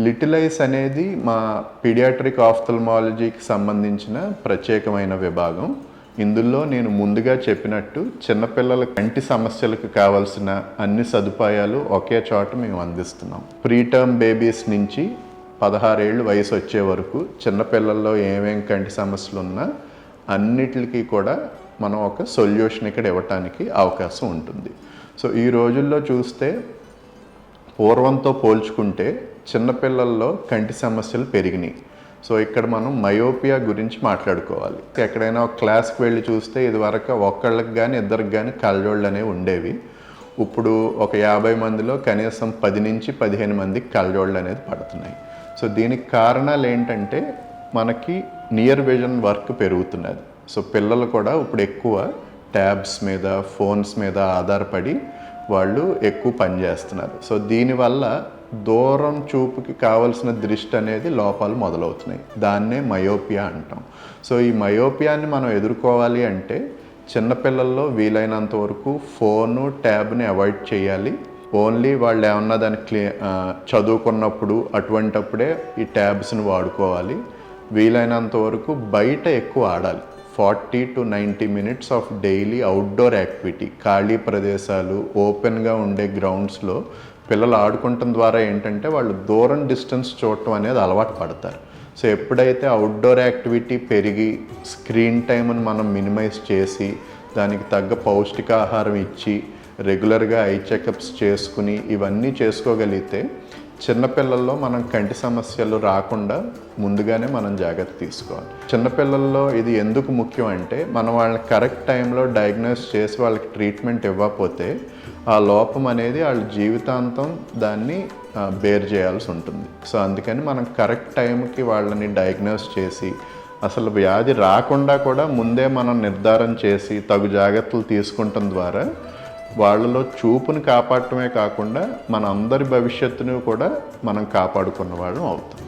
Little ice అనేది మా paediatric ఆఫ్థల్మాలజీకి సంబంధించిన ప్రత్యేకమైన విభాగం. ఇందులో నేను ముందుగా చెప్పినట్టు చిన్నపిల్లల కంటి సమస్యలకు కావాల్సిన అన్ని సదుపాయాలు ఒకే చోట మేము అందిస్తున్నాం. ప్రీటర్మ్ బేబీస్ నుంచి 16 ఏళ్ళు వయసు వచ్చే వరకు చిన్నపిల్లల్లో ఏమేం కంటి సమస్యలు ఉన్నా అన్నిటికీ కూడా మనం ఒక సొల్యూషన్ ఇక్కడ ఇవ్వటానికి అవకాశం ఉంటుంది. సో ఈ రోజుల్లో చూస్తే పూర్వంతో పోల్చుకుంటే చిన్నపిల్లల్లో కంటి సమస్యలు పెరిగినాయి. సో ఇక్కడ మనం మయోపియా గురించి మాట్లాడుకోవాలి. ఎక్కడైనా ఒక క్లాస్కి వెళ్ళి చూస్తే ఇదివరకు ఒక్కళ్ళకి కానీ ఇద్దరికి కానీ కళ్ళజోళ్ళు అనేవి ఉండేవి. ఇప్పుడు ఒక 50 మందిలో కనీసం 10 నుంచి 15 మందికి కళ్ళజోళ్ళు అనేది పడుతున్నాయి. సో దీనికి కారణాలు ఏంటంటే మనకి నియర్ విజన్ వర్క్ పెరుగుతున్నది. సో పిల్లలు కూడా ఇప్పుడు ఎక్కువ ట్యాబ్స్ మీద ఫోన్స్ మీద ఆధారపడి వాళ్ళు ఎక్కువ పనిచేస్తున్నారు. సో దీనివల్ల దూరం చూపుకి కావలసిన దృష్టి అనేది లోపాలు మొదలవుతున్నాయి. దాన్నే మయోపియా అంటాం. సో ఈ మయోపియాని మనం ఎదుర్కోవాలి అంటే చిన్నపిల్లల్లో వీలైనంత వరకు ఫోను ట్యాబ్ని అవాయిడ్ చేయాలి. ఓన్లీ వాళ్ళు ఏమన్నా దాన్ని చదువుకున్నప్పుడు అటువంటప్పుడే ఈ ట్యాబ్స్ని వాడుకోవాలి. వీలైనంత వరకు బయట ఎక్కువ ఆడాలి. 40 to 90 minutes of daily outdoor activity, ఖాళీ ప్రదేశాలు, ఓపెన్గా ఉండే గ్రౌండ్స్లో పిల్లలు ఆడుకోవటం ద్వారా ఏంటంటే వాళ్ళు దూరం డిస్టెన్స్ చూడటం అనేది అలవాటు పడతారు. సో ఎప్పుడైతే అవుట్డోర్ యాక్టివిటీ పెరిగి స్క్రీన్ టైంని మనం మినిమైజ్ చేసి దానికి తగ్గ పౌష్టికాహారం ఇచ్చి రెగ్యులర్గా ఐ చెకప్స్ చేసుకుని ఇవన్నీ చేసుకోగలిగితే చిన్నపిల్లల్లో మనం కంటి సమస్యలు రాకుండా ముందుగానే మనం జాగ్రత్త తీసుకోవాలి. చిన్నపిల్లల్లో ఇది ఎందుకు ముఖ్యం అంటే మనం వాళ్ళని కరెక్ట్ టైంలో డయాగ్నోస్ చేసి వాళ్ళకి ట్రీట్మెంట్ ఇవ్వకపోతే ఆ లోపం అనేది వాళ్ళ జీవితాంతం దాన్ని బేర్ చేయాల్సి ఉంటుంది. సో అందుకని మనం కరెక్ట్ టైంకి వాళ్ళని డయాగ్నోస్ చేసి అసలు వ్యాధి రాకుండా కూడా ముందే మనం నిర్ధారణ చేసి తగు జాగ్రత్తలు తీసుకుంటం ద్వారా వాళ్ళలో చూపుని కాపాడటమే కాకుండా మన అందరి భవిష్యత్తును కూడా మనం కాపాడుకున్న వాళ్ళం అవుతాం.